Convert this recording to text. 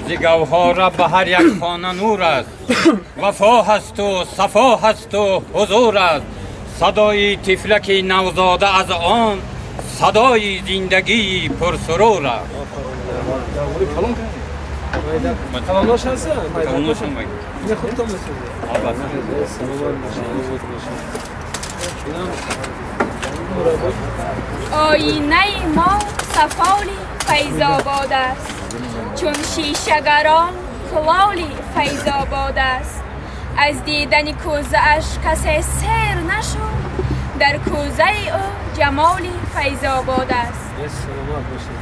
ز گوهر به هر یک خانه نور است، وفا هست و صفا هست و حضور است. صدای طفلک نوزاده از آن صدای زندگی پرسرور است. آینه ما سفالی فیض‌آباد است، چون شیشه‌گران خلالی فیض‌آباد است. از دیدن کوزه اش کسی سیر نشد، در کوزه او جمالی فیض‌آباد است.